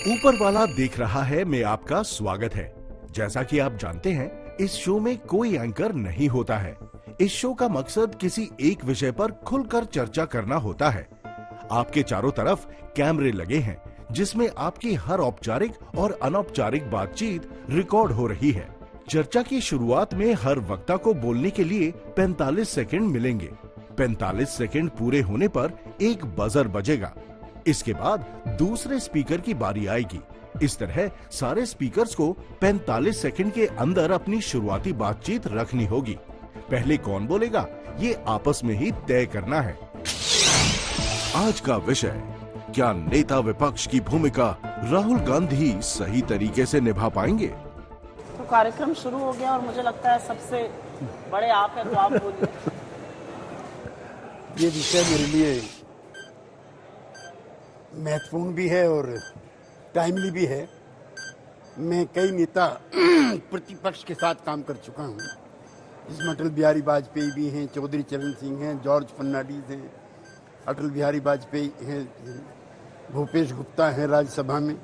ऊपर वाला देख रहा है में आपका स्वागत है। जैसा कि आप जानते हैं, इस शो में कोई एंकर नहीं होता है। इस शो का मकसद किसी एक विषय पर खुलकर चर्चा करना होता है। आपके चारों तरफ कैमरे लगे हैं, जिसमें आपकी हर औपचारिक और अनौपचारिक बातचीत रिकॉर्ड हो रही है। चर्चा की शुरुआत में हर वक्ता को बोलने के लिए 45 सेकंड मिलेंगे। 45 सेकंड पूरे होने पर एक बजर बजेगा। इसके बाद दूसरे स्पीकर की बारी आएगी। इस तरह सारे स्पीकर्स को 45 सेकंड के अंदर अपनी शुरुआती बातचीत रखनी होगी। पहले कौन बोलेगा, ये आपस में ही तय करना है। आज का विषय, क्या नेता विपक्ष की भूमिका राहुल गांधी सही तरीके से निभा पाएंगे? तो कार्यक्रम शुरू हो गया और मुझे लगता है सबसे बड़े आप हैं, तो आप बोलिए। ये विषय मेरे लिए महत्वपूर्ण भी है और टाइमली भी है। मैं कई नेता प्रतिपक्ष के साथ काम कर चुका हूँ, जिसमें अटल बिहारी वाजपेयी भी हैं, चौधरी चरण सिंह हैं, जॉर्ज फर्नांडिस हैं, अटल बिहारी वाजपेयी हैं, भूपेश गुप्ता हैं राज्यसभा में,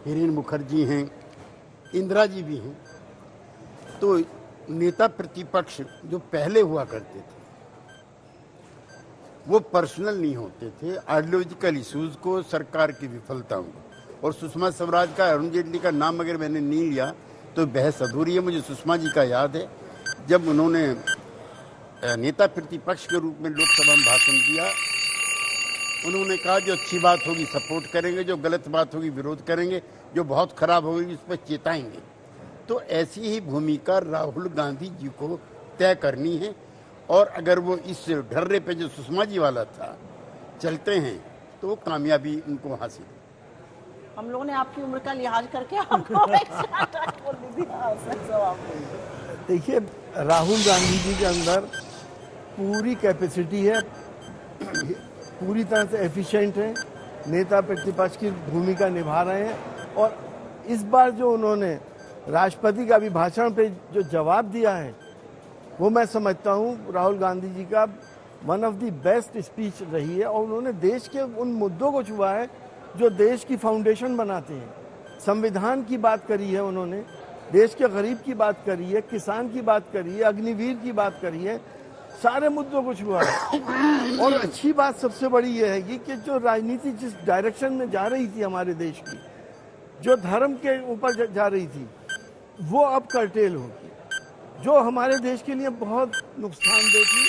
हिरेन मुखर्जी हैं, इंदिरा जी भी हैं। तो नेता प्रतिपक्ष जो पहले हुआ करते थे वो पर्सनल नहीं होते थे, आइडियोलॉजिकल इश्यूज को, सरकार की विफलताओं को। और सुषमा स्वराज का, अरुण जेटली का नाम अगर मैंने नहीं लिया तो बहस अधूरी है। मुझे सुषमा जी का याद है, जब उन्होंने नेता प्रतिपक्ष के रूप में लोकसभा में भाषण दिया, उन्होंने कहा जो अच्छी बात होगी सपोर्ट करेंगे, जो गलत बात होगी विरोध करेंगे, जो बहुत खराब होगी उस पर चेताएंगे। तो ऐसी ही भूमिका राहुल गांधी जी को तय करनी है। और अगर वो इस ढर्रे पे जो सुषमा जी वाला था चलते हैं तो कामयाबी उनको हासिल है। हम लोगों ने आपकी उम्र का लिहाज करके आपको बोल दिया। देखिए, राहुल गांधी जी के अंदर पूरी कैपेसिटी है, पूरी तरह से एफिशिएंट है, नेता प्रतिपक्ष की भूमिका निभा रहे हैं। और इस बार जो उन्होंने राष्ट्रपति का अभिभाषण पे जो जवाब दिया है, वो मैं समझता हूँ राहुल गांधी जी का one of the best speech रही है। और उन्होंने देश के उन मुद्दों को छुआ है जो देश की फाउंडेशन बनाते हैं। संविधान की बात करी है उन्होंने, देश के गरीब की बात करी है, किसान की बात करी है, अग्निवीर की बात करी है, सारे मुद्दों को छुआ है। और अच्छी बात सबसे बड़ी यह है कि जो राजनीति जिस डायरेक्शन में जा रही थी हमारे देश की, जो धर्म के ऊपर जा रही थी, वो अब कर्टेल होगी। जो हमारे देश के लिए बहुत नुकसानदेह थी,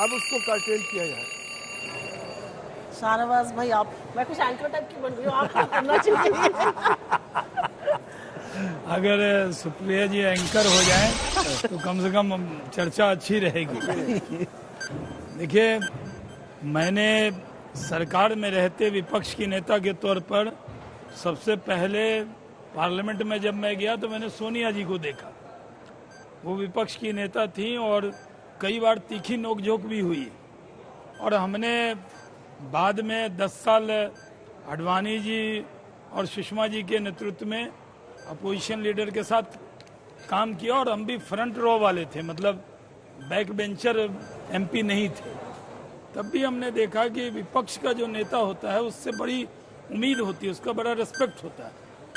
अब उसको कर्टेल किया जाए। शाहनवाज भाई, आप, मैं कुछ एंकर टाइप की बन रही हूँ, आप क्या करना चाहिए? अगर सुप्रिया जी एंकर हो जाए तो कम से कम चर्चा अच्छी रहेगी। देखिए, मैंने सरकार में रहते विपक्ष की नेता के तौर पर सबसे पहले पार्लियामेंट में जब मैं गया तो मैंने सोनिया जी को देखा। वो विपक्ष की नेता थी और कई बार तीखी नोकझोंक भी हुई। और हमने बाद में 10 साल आडवाणी जी और सुषमा जी के नेतृत्व में अपोजिशन लीडर के साथ काम किया। और हम भी फ्रंट रो वाले थे, मतलब बैक बेंचर एमपी नहीं थे। तब भी हमने देखा कि विपक्ष का जो नेता होता है उससे बड़ी उम्मीद होती है, उसका बड़ा रिस्पेक्ट होता है।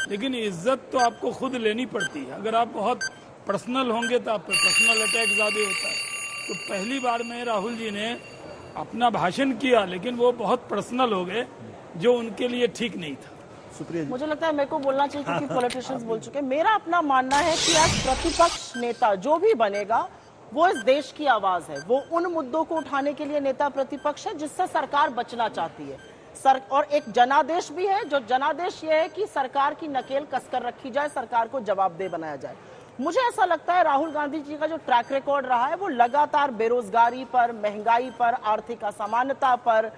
लेकिन इज्जत तो आपको खुद लेनी पड़ती है। अगर आप बहुत पर्सनल होंगे तो आप पर पर्सनल अटैक ज़्यादा होता है। तो पहली बार में राहुल जी ने अपना भाषण किया, लेकिन वो बहुत पर्सनल हो गए, जो उनके लिए ठीक नहीं था। मुझे लगता है मेरे को बोलना चाहिए क्योंकि पॉलिटिशियंस बोल चुके हैं। मेरा अपना मानना है कि आज प्रतिपक्ष नेता जो भी बनेगा वो इस देश की आवाज है। वो उन मुद्दों को उठाने के लिए नेता प्रतिपक्ष है जिससे सरकार बचना चाहती है। और एक जनादेश भी है, जो जनादेश ये है कि सरकार की नकेल कसकर रखी जाए, सरकार को जवाबदेह बनाया जाए। मुझे ऐसा लगता है राहुल गांधी जी का जो ट्रैक रिकॉर्ड रहा है वो लगातार बेरोजगारी पर, महंगाई पर, आर्थिक असमानता पर,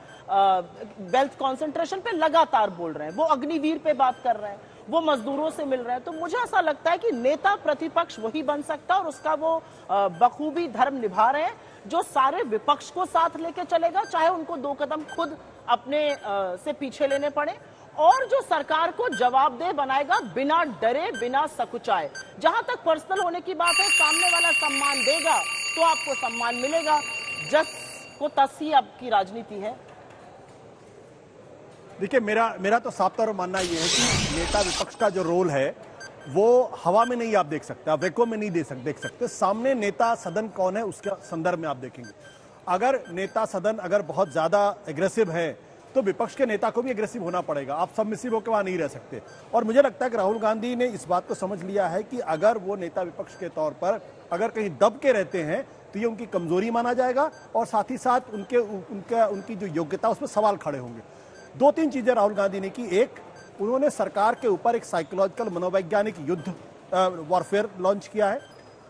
वेल्थ कॉन्सेंट्रेशन पे लगातार बोल रहे हैं। वो अग्निवीर पे बात कर रहे हैं, वो मजदूरों से मिल रहे हैं। तो मुझे ऐसा लगता है कि नेता प्रतिपक्ष वही बन सकता है और उसका वो बखूबी धर्म निभा रहे हैं, जो सारे विपक्ष को साथ लेके चलेगा, चाहे उनको 2 कदम खुद अपने से पीछे लेने पड़े, और जो सरकार को जवाबदेह बनाएगा बिना डरे, बिना सकुचाए। जहां तक पर्सनल होने की बात है, सामने वाला सम्मान देगा तो आपको सम्मान मिलेगा। जस को तस ही आपकी राजनीति है। देखिए, मेरा तो साफ तौर पर मानना ये है कि नेता विपक्ष का जो रोल है वो हवा में नहीं आप देख सकते, आप वैक्यूम में नहीं देख सकते। सामने नेता सदन कौन है उसके संदर्भ में आप देखेंगे। अगर नेता सदन अगर बहुत ज्यादा एग्रेसिव है तो विपक्ष के नेता को भी एग्रेसिव होना पड़ेगा, आप सबमिसिव होकर वहां नहीं रह सकते। और मुझे लगता है कि राहुल गांधी ने इस बात को समझ लिया है कि अगर वो नेता विपक्ष के तौर पर अगर कहीं दब के रहते हैं तो ये उनकी कमजोरी माना जाएगा और साथ ही साथ उनकी जो योग्यता उस पर सवाल खड़े होंगे। दो तीन चीजें राहुल गांधी ने की। एक, उन्होंने सरकार के ऊपर एक साइकोलॉजिकल मनोवैज्ञानिक युद्ध वॉरफेयर लॉन्च किया है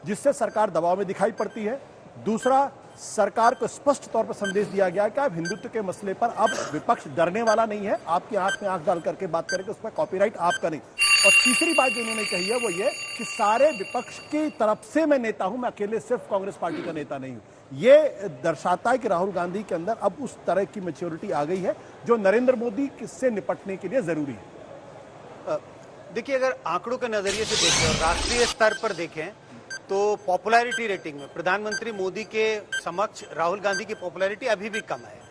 जिससे सरकार दबाव में दिखाई पड़ती है। दूसरा, सरकार को स्पष्ट तौर पर संदेश दिया गया कि आप हिंदुत्व के मसले पर अब विपक्ष डरने वाला नहीं है, आपकी आंख में आंख डाल करके बात करेंगे, उस पर कॉपीराइट आपका नहीं। और तीसरी बात जो उन्होंने कही है वो ये कि सारे विपक्ष की तरफ से मैं नेता हूं, मैं अकेले सिर्फ कांग्रेस पार्टी का नेता नहीं हूं। ये दर्शाता है कि राहुल गांधी के अंदर अब उस तरह की मैच्योरिटी आ गई है जो नरेंद्र मोदी से निपटने के लिए जरूरी है। देखिए, अगर आंकड़ों के नजरिए से देखें और राष्ट्रीय स्तर पर देखें तो पॉपुलैरिटी रेटिंग में प्रधानमंत्री मोदी के समक्ष राहुल गांधी की पॉपुलैरिटी अभी भी कम है।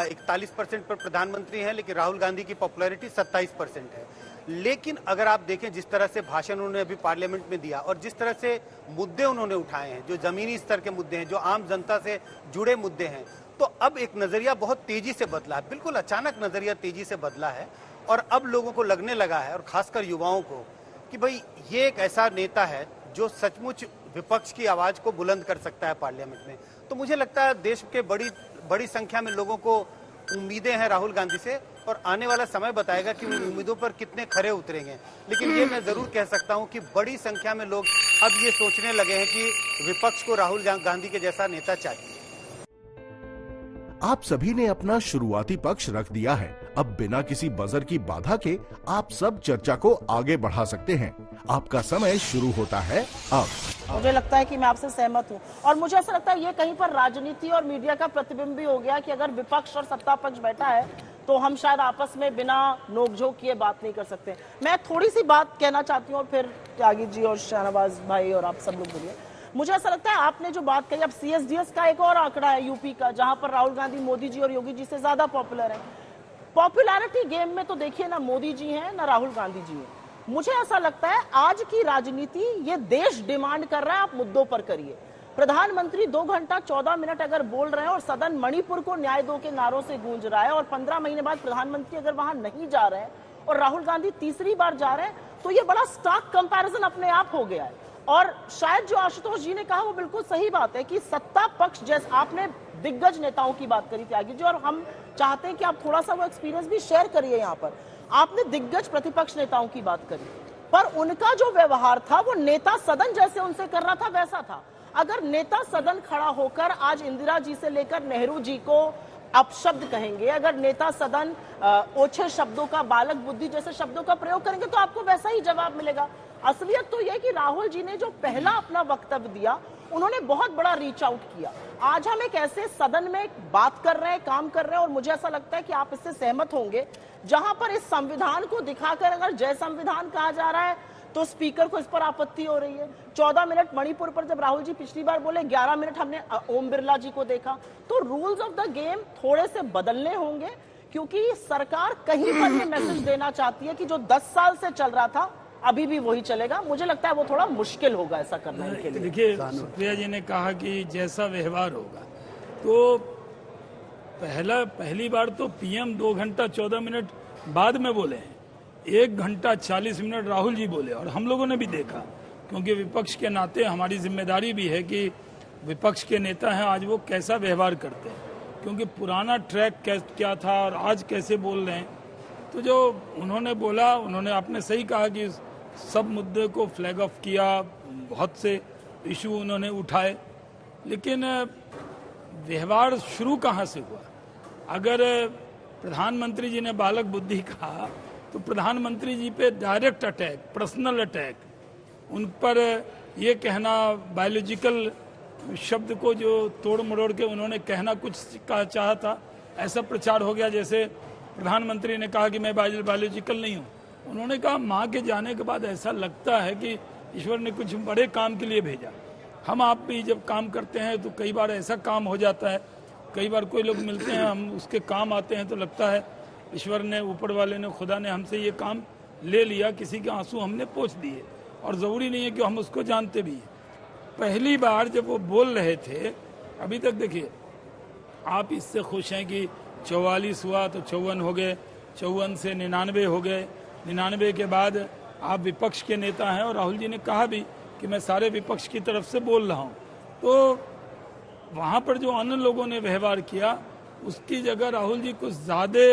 41% पर प्रधानमंत्री हैं, लेकिन राहुल गांधी की पॉपुलैरिटी 27% है। लेकिन अगर आप देखें जिस तरह से भाषण उन्होंने अभी पार्लियामेंट में दिया और जिस तरह से मुद्दे उन्होंने उठाए हैं, जो जमीनी स्तर के मुद्दे हैं, जो आम जनता से जुड़े मुद्दे हैं, तो अब एक नजरिया बहुत तेजी से बदला है। बिल्कुल अचानक नजरिया तेजी से बदला है और अब लोगों को लगने लगा है, और खासकर युवाओं को, कि भाई ये एक ऐसा नेता है जो सचमुच विपक्ष की आवाज को बुलंद कर सकता है पार्लियामेंट में। तो मुझे लगता है देश के बड़ी संख्या में लोगों को उम्मीदें हैं राहुल गांधी से, और आने वाला समय बताएगा कि उन उम्मीदों पर कितने खरे उतरेंगे। लेकिन ये मैं जरूर कह सकता हूं कि बड़ी संख्या में लोग अब ये सोचने लगे हैं कि विपक्ष को राहुल गांधी के जैसा नेता चाहिए। आप सभी ने अपना शुरुआती पक्ष रख दिया है। अब बिना किसी बजर की बाधा के आप सब चर्चा को आगे बढ़ा सकते हैं। आपका समय शुरू होता है अब। मुझे लगता है कि मैं आपसे सहमत हूँ और मुझे ऐसा लगता है ये कहीं पर राजनीति और मीडिया का प्रतिबिंब भी हो गया कि अगर विपक्ष और सत्ता पक्ष बैठा है तो हम शायद आपस में बिना नोकझोंक किए बात नहीं कर सकते। मैं थोड़ी सी बात कहना चाहती हूँ और फिर त्यागी जी और शाहनवाज भाई और आप सब लोग बोलिए। मुझे ऐसा लगता है आपने जो बात कही, अब CSDS का एक और आंकड़ा है यूपी का, जहां पर राहुल गांधी मोदी जी और योगी जी से ज्यादा पॉपुलर है। पॉपुलैरिटी गेम में तो देखिए ना मोदी जी हैं ना राहुल गांधी जी हैं। मुझे ऐसा लगता है आज की राजनीति ये देश डिमांड कर रहा है, आप मुद्दों पर करिए। प्रधानमंत्री 2 घंटा 14 मिनट अगर बोल रहे हैं और सदन मणिपुर को न्याय दो के नारों से गूंज रहा है और 15 महीने बाद प्रधानमंत्री अगर वहां नहीं जा रहे हैं और राहुल गांधी तीसरी बार जा रहे हैं, तो ये बड़ा स्टार्क कंपैरिजन अपने आप हो गया है। और शायद जो आशुतोष जी ने कहा वो बिल्कुल सही बात है कि सत्ता पक्ष, जैसे आपने दिग्गज नेताओं की बात करी त्यागी जी, और हम चाहते हैं कि आप थोड़ा सा वो एक्सपीरियंस भी शेयर करिए। यहाँ पर आपने दिग्गज प्रतिपक्ष नेताओं की बात करी, पर उनका जो व्यवहार था वो नेता सदन जैसे उनसे कर रहा था वैसा था। अगर नेता सदन खड़ा होकर आज इंदिरा जी से लेकर नेहरू जी को अपशब्द कहेंगे, अगर नेता सदन ओछे शब्दों का, बालक बुद्धि जैसे शब्दों का प्रयोग करेंगे, तो आपको वैसा ही जवाब मिलेगा। असलियत तो यह कि राहुल जी ने जो पहला अपना वक्तव्य दिया, उन्होंने बहुत बड़ा रीच आउट किया। आज हम एक ऐसे सदन में बात कर रहे हैं, काम कर रहे हैं, और मुझे ऐसा लगता है कि आप इससे सहमत होंगे, जहां पर इस संविधान को दिखाकर अगर जय संविधान कहा जा रहा है तो स्पीकर को इस पर आपत्ति हो रही है। 14 मिनट मणिपुर पर जब राहुल जी पिछली बार बोले, 11 मिनट हमने ओम बिरला जी को देखा। तो रूल्स ऑफ द गेम थोड़े से बदलने होंगे, क्योंकि सरकार कहीं पर ये मैसेज देना चाहती है कि जो 10 साल से चल रहा था अभी भी वही चलेगा। मुझे लगता है वो थोड़ा मुश्किल होगा ऐसा करने के लिए। देखिए, सुप्रिया जी ने कहा कि जैसा व्यवहार होगा, तो पहली बार तो PM 2 घंटा 14 मिनट बाद में बोले हैं, 1 घंटा 40 मिनट राहुल जी बोले, और हम लोगों ने भी देखा, क्योंकि विपक्ष के नाते हमारी जिम्मेदारी भी है कि विपक्ष के नेता हैं आज वो कैसा व्यवहार करते हैं, क्योंकि पुराना ट्रैक क्या था और आज कैसे बोल रहे हैं। तो जो उन्होंने बोला, उन्होंने आपने सही कहा कि सब मुद्दे को फ्लैग ऑफ किया, बहुत से इशू उन्होंने उठाए, लेकिन व्यवहार शुरू कहाँ से हुआ? अगर प्रधानमंत्री जी ने बालक बुद्धि कहा तो प्रधानमंत्री जी पे डायरेक्ट अटैक, पर्सनल अटैक, उन पर ये कहना, बायोलॉजिकल शब्द को जो तोड़ मरोड़ के उन्होंने कहना कुछ चाहा था, ऐसा प्रचार हो गया जैसे प्रधानमंत्री ने कहा कि मैं बायोलॉजिकल नहीं हूँ। उन्होंने कहा माँ के जाने के बाद ऐसा लगता है कि ईश्वर ने कुछ बड़े काम के लिए भेजा। हम आप भी जब काम करते हैं तो कई बार ऐसा काम हो जाता है, कई बार कोई लोग मिलते हैं, हम उसके काम आते हैं तो लगता है ईश्वर ने, ऊपर वाले ने, खुदा ने हमसे ये काम ले लिया, किसी के आंसू हमने पोंछ दिए, और ज़रूरी नहीं है कि हम उसको जानते भी हैं। पहली बार जब वो बोल रहे थे, अभी तक देखिए आप इससे खुश हैं कि 44 हुआ तो 54 हो गए, 54 से 99 हो गए, 99 के बाद आप विपक्ष के नेता हैं और राहुल जी ने कहा भी कि मैं सारे विपक्ष की तरफ से बोल रहा हूं। तो वहां पर जो अन्य लोगों ने व्यवहार किया उसकी जगह राहुल जी कुछ ज्यादा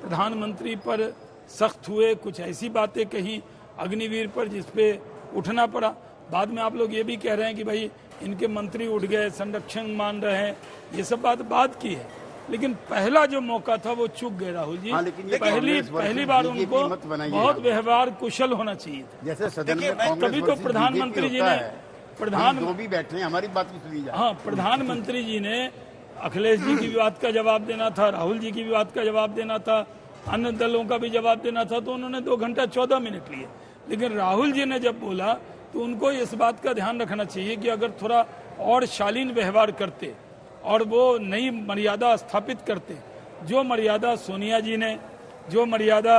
प्रधानमंत्री पर सख्त हुए, कुछ ऐसी बातें कही अग्निवीर पर जिसपे उठना पड़ा। बाद में आप लोग ये भी कह रहे हैं कि भाई इनके मंत्री उठ गए, संरक्षण मान रहे हैं, ये सब बात की है, लेकिन पहला जो मौका था वो चूक गए राहुल जी। पहली बार उनको बहुत व्यवहार कुशल होना चाहिए था। जैसे सदन में तभी तो प्रधानमंत्री जी ने जो भी बैठे हैं हमारी बात सुनी जाए। हाँ, प्रधानमंत्री जी ने अखिलेश जी की भी बात का जवाब देना था, राहुल जी की भी बात का जवाब देना था, अन्य दलों का भी जवाब देना था, तो उन्होंने 2 घंटा 14 मिनट लिए। लेकिन राहुल जी ने जब बोला तो उनको इस बात का ध्यान रखना चाहिए कि अगर थोड़ा और शालीन व्यवहार करते और वो नई मर्यादा स्थापित करते, जो मर्यादा सोनिया जी ने, जो मर्यादा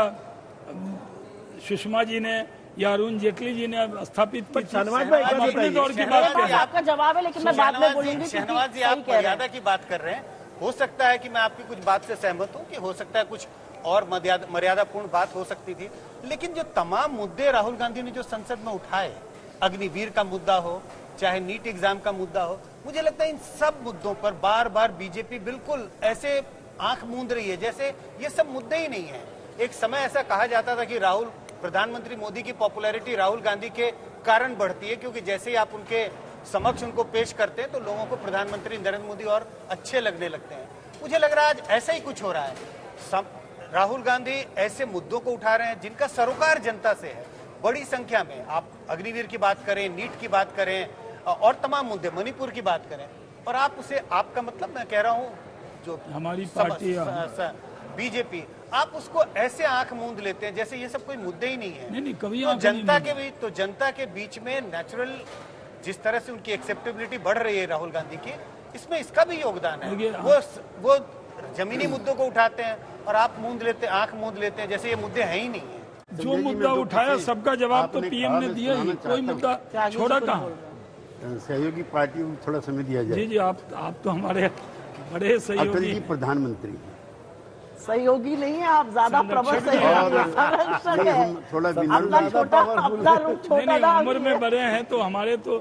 सुषमा जी ने या अरुण जेटली जी ने स्थापित की, शहनवाज भाई हम अपने दौर की बात कर रहे हैं। आपका जवाब है, लेकिन मैं बाद में बोलूंगी। शहनवाज जी, आप मर्यादा की बात कर रहे हैं, हो सकता है कि मैं आपकी कुछ बात से सहमत हूं कि हो सकता है कुछ और मर्यादापूर्ण बात हो सकती थी, लेकिन जो तमाम मुद्दे राहुल गांधी ने जो संसद में उठाए, अग्निवीर का मुद्दा हो, चाहे नीट एग्जाम का मुद्दा हो, मुझे लगता है इन सब मुद्दों पर बार बार बीजेपी बिल्कुल ऐसे आंख मूंद रही है जैसे ये सब मुद्दे ही नहीं है। एक समय ऐसा कहा जाता था कि प्रधानमंत्री मोदी की पॉपुलैरिटी राहुल गांधी के कारण बढ़ती है, क्योंकि जैसे ही आप उनके समक्ष उनको पेश करते हैं तो लोगों को प्रधानमंत्री नरेंद्र मोदी और अच्छे लगने लगते हैं। मुझे लग रहा है आज ऐसा ही कुछ हो रहा है। राहुल गांधी ऐसे मुद्दों को उठा रहे हैं जिनका सरोकार जनता से है, बड़ी संख्या में। आप अग्निवीर की बात करें, नीट की बात करें और तमाम मुद्दे, मणिपुर की बात करें, और आप उसे, आपका मतलब मैं कह रहा हूं जो हमारी पार्टी बीजेपी, आप उसको ऐसे आंख मूंद लेते हैं जैसे ये सब कोई मुद्दे ही नहीं है। नहीं, कभी तो जनता के बीच में नेचुरल जिस तरह से उनकी एक्सेप्टेबिलिटी बढ़ रही है राहुल गांधी की, इसमें इसका भी योगदान है। वो जमीनी मुद्दों को उठाते हैं और आप आंख मूंद लेते हैं जैसे ये मुद्दे हैं ही नहीं है। जो मुद्दा उठाया सबका जवाब तो पीएम ने दिया ही, कोई मुद्दा छोड़ा कहाँ। सहयोगी पार्टी को थोड़ा समय दिया जाए। जी, आप तो हमारे बड़े सहयोगी। जी प्रधानमंत्री सहयोगी नहीं है, आप ज्यादा प्रबल सहयोगी। थोड़ा अपना रूप छोटा उम्र में बड़े हैं तो हमारे तो